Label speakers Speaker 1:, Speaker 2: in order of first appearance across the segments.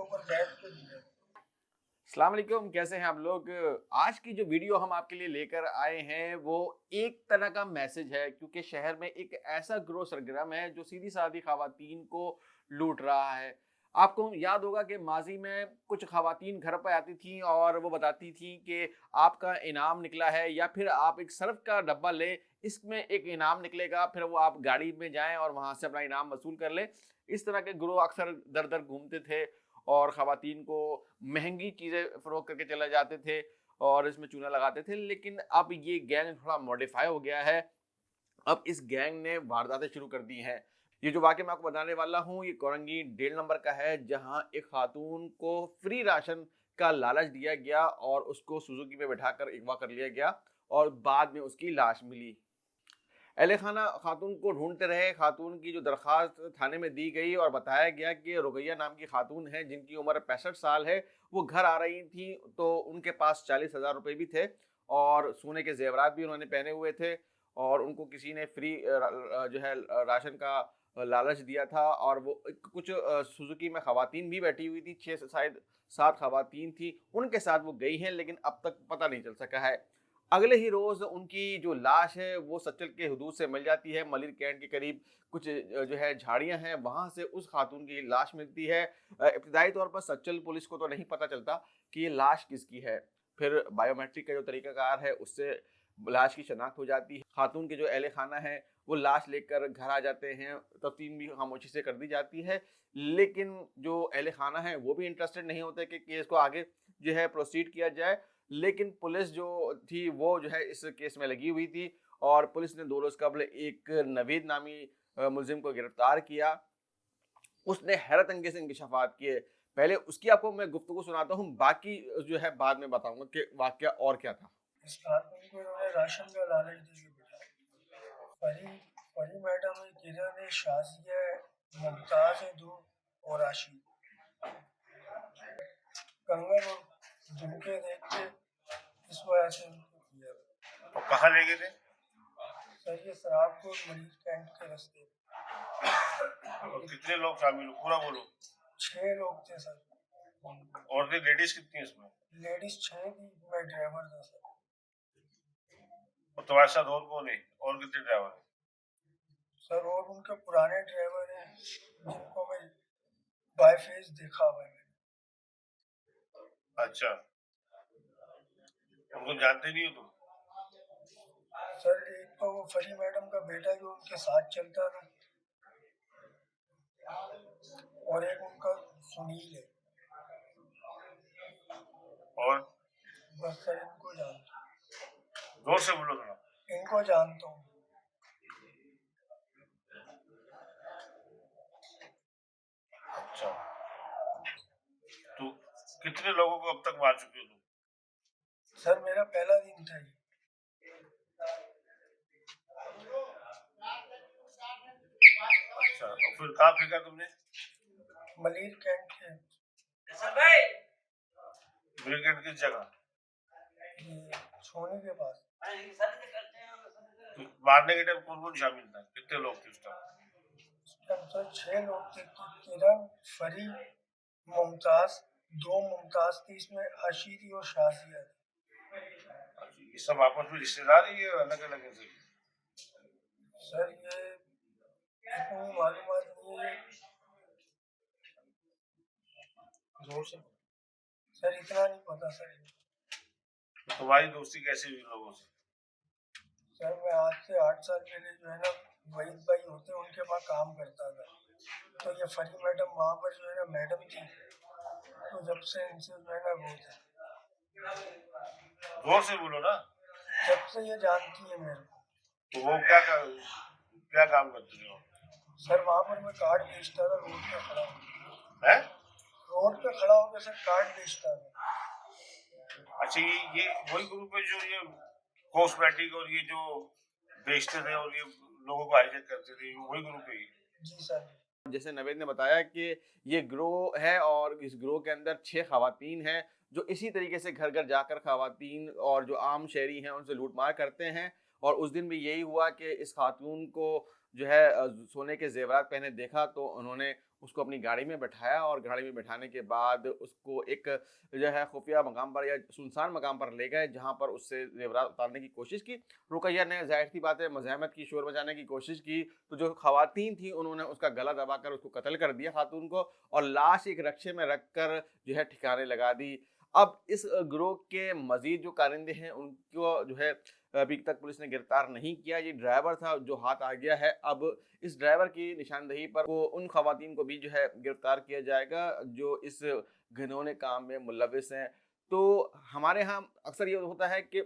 Speaker 1: ऊपर बैठ के दिया।
Speaker 2: अस्सलाम वालेकुम, कैसे हैं आप लोग। आज की जो वीडियो हम आपके लिए लेकर आए हैं वो एक तरह का मैसेज है, क्योंकि शहर में एक ऐसा गिरोह सरगर्म है जो सीधी सादी खवातीन को लूट रहा है। आपको याद होगा कि माजी में कुछ खवातीन घर पर आती थीं और वो बताती थीं कि आपका इनाम निकला है, या फिर आप एक सर्फ का डब्बा लें, इसमें एक इनाम निकलेगा, फिर वो आप गाड़ी में जाएं और वहां से अपना इनाम वसूल कर लें। इस तरह के गिरोह अक्सर दर दर घूमते थे और खवातीन को महंगी चीज़ें फ़रोख्त करके चले जाते थे और इसमें चूना लगाते थे। लेकिन अब ये गैंग थोड़ा मॉडिफ़ाई हो गया है। अब इस गैंग ने वारदातें शुरू कर दी हैं। ये जो वाक़या मैं आपको बताने वाला हूँ, ये कोरंगी डेढ़ नंबर का है, जहाँ एक खातून को फ्री राशन का लालच दिया गया और उसको सुज़ुकी में बिठाकर अगवा कर लिया गया और बाद में उसकी लाश मिली। अहले खाना खातून को ढूंढते रहे। खातून की जो दरख्वास्त थाने में दी गई और बताया गया कि रुकैया नाम की खातून है जिनकी उम्र 65 साल है, वो घर आ रही थी तो उनके पास 40,000 रुपये भी थे और सोने के जेवरात भी उन्होंने पहने हुए थे और उनको किसी ने फ्री जो है राशन का लालच दिया था। और वो कुछ सुजुकी में खवातीन भी बैठी हुई थी, 6 से शायद 7 खवातीन थी, उनके साथ वो गई हैं, लेकिन अब तक पता नहीं चल सका है। अगले ही रोज़ उनकी जो लाश है वो सच्चल के हदूद से मिल जाती है। मलिर कैंट के करीब कुछ जो है झाड़ियाँ हैं, वहाँ से उस खातून की लाश मिलती है। इब्तिदाई तौर पर सच्चल पुलिस को तो नहीं पता चलता कि ये लाश किसकी है। फिर बायोमेट्रिक का जो तरीक़ाकार है उससे लाश की शनाख्त हो जाती है। खातून के जो अहले खाना है वो लाश लेकर घर आ जाते हैं, तफ्तीश भी खामोशी से कर दी जाती है। लेकिन जो अहले खाना है वो भी इंटरेस्टेड नहीं होते कि केस को आगे जो है प्रोसीड किया जाए। लेकिन पुलिस जो थी वो जो है इस केस में लगी हुई थी और पुलिस ने 2 रोज़ कबल एक नवीद नामी मुलज़िम को गिरफ्तार किया। उसने हैरत अंगेज़ इंकशाफ़ात किए। पहले उसकी आपको मैं गुफ्तगू सुनाता हूँ, बाकी जो है बाद में बताऊँगा कि वाक़या और क्या था।
Speaker 1: इस खातून को इन्होंने राशन का लालच दे के बिठाया। परी परी मैडम है, किरण है, शाजिया है, मुमताज है, दो और आशी। कंगन और झुमके देख के इस वजह से उनको किया।
Speaker 3: तो कहाँ ले गए थे?
Speaker 1: सर ये शराब को मरीज कैंट के रास्ते।
Speaker 3: और कितने लोग शामिल हो? पूरा बोलो।
Speaker 1: 6 लोग थे सर।
Speaker 3: औरतें लेडीज कितनी है इसमें?
Speaker 1: लेडीज 6 थी, मैं ड्राइवर था सर।
Speaker 3: और तुम्हारे साथ और कौन है? और कितने ड्राइवर है?
Speaker 1: सर और उनके पुराने ड्राइवर हैं जिनको मैं बाय फेस देखा हुआ है।
Speaker 3: अच्छा, उनको जानते नहीं हो तुम?
Speaker 1: सर एक तो वो फरी मैडम का बेटा जो उनके साथ चलता था और एक उनका सुनील है।
Speaker 3: और
Speaker 1: बस सर इनको जानता
Speaker 3: जोर से बोलो थोड़ा।
Speaker 1: हूँ, इनको जानता हूँ।
Speaker 3: अच्छा, तो कितने लोगों को अब तक मार चुके हो तुम?
Speaker 1: सर मेरा पहला दिन था ये।
Speaker 3: अच्छा, और फिर कहाँ फेंका तुमने?
Speaker 1: मलिर कैंट के
Speaker 3: ब्रिगेड किस जगह?
Speaker 1: ये सोने के पास।
Speaker 3: तो मारने के टाइम कौन कौन शामिल था? कितने लोग थे उस टाइम?
Speaker 1: सर 6 लोग थे, किरण, फरी, मुमताज, 2 मुमताज थी, इसमें आशी थी और शाजिया थी।
Speaker 3: ये सब आपस में रिश्तेदार ही है, अलग अलग है?
Speaker 1: सर ये इतनी मालूमात नहीं है। जोर से सर इतना नहीं पता सर।
Speaker 3: तो तुम्हारी दोस्ती कैसे हुई लोगों से?
Speaker 1: सर मैं आज से 8 साल पहले जो है ना वहीद भाई होते उनके पास काम करता था। तो ये फरी मैडम वहाँ पर जो है ना मैडम थी, तो जब से इनसे जो है ना वो थे,
Speaker 3: जोर से बोलो ना।
Speaker 1: जब से ये जानती है मेरे को।
Speaker 3: तो वो क्या काम करते थे?
Speaker 1: सर वहाँ पर मैं कार्ड बेचता था, रोड पे खड़ा होकर।
Speaker 3: है?
Speaker 1: रोड पे खड़ा होकर सर कार्ड बेचता था।
Speaker 3: अच्छा, ये वही ग्रुप है जो ये कॉस्मेटिक और ये जो बेचते थे और ये लोगों को हाईजैक करते थे, वही ग्रुप है ये?
Speaker 1: जी सर।
Speaker 2: जैसे नवेद ने बताया कि ये ग्रोह है और इस ग्रोह के अंदर 6 खवातीन हैं जो इसी तरीके से घर घर जाकर खवातीन और जो आम शहरी हैं उनसे लूटमार करते हैं। और उस दिन भी यही हुआ कि इस खातून को जो है सोने के जेवरात पहने देखा तो उन्होंने उसको अपनी गाड़ी में बैठाया और गाड़ी में बैठाने के बाद उसको एक जो है खुफिया मकाम पर या सुनसान मकाम पर ले गए, जहाँ पर उससे जेवरात उतारने की कोशिश की। रुकैया ने ज़ाहिर सी बात है मज़ाहमत की, शोर मचाने की कोशिश की, तो जो ख़वातीन थी उन्होंने उसका गला दबाकर उसको कत्ल कर दिया खातून को, और लाश एक रक्शे में रख कर जो है ठिकाने लगा दी। अब इस गिरोह के मज़ीद जो कारिंदे हैं उनको जो है अभी तक पुलिस ने गिरफ्तार नहीं किया। ये ड्राइवर था जो हाथ आ गया है। अब इस ड्राइवर की निशानदेही पर वो उन ख़वातीन को भी जो है गिरफ्तार किया जाएगा जो इस घिनौने काम में मुलविस हैं। तो हमारे यहाँ अक्सर ये होता है कि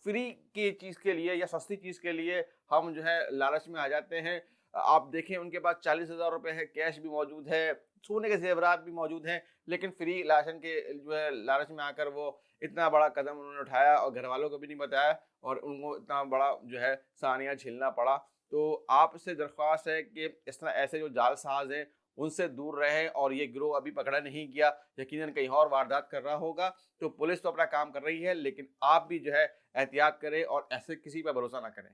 Speaker 2: फ्री की चीज़ के लिए या सस्ती चीज़ के लिए हम जो है लालच में आ जाते हैं। आप देखें उनके पास 40,000 रुपए है, कैश भी मौजूद है, सोने के ज़ेवरात भी मौजूद हैं, लेकिन फ्री राशन के जो है लालच में आकर वो इतना बड़ा कदम उन्होंने उठाया और घरवालों को भी नहीं बताया और उनको इतना बड़ा जो है सानिया झेलना पड़ा। तो आपसे दरख्वास्त है कि इस तरह ऐसे जो जालसाज हैं उनसे दूर रहें, और ये गिरोह अभी पकड़ा नहीं गया, यकीनन कहीं और वारदात कर रहा होगा। तो पुलिस तो अपना काम कर रही है, लेकिन आप भी जो है एहतियात करें और ऐसे किसी पर भरोसा ना करें।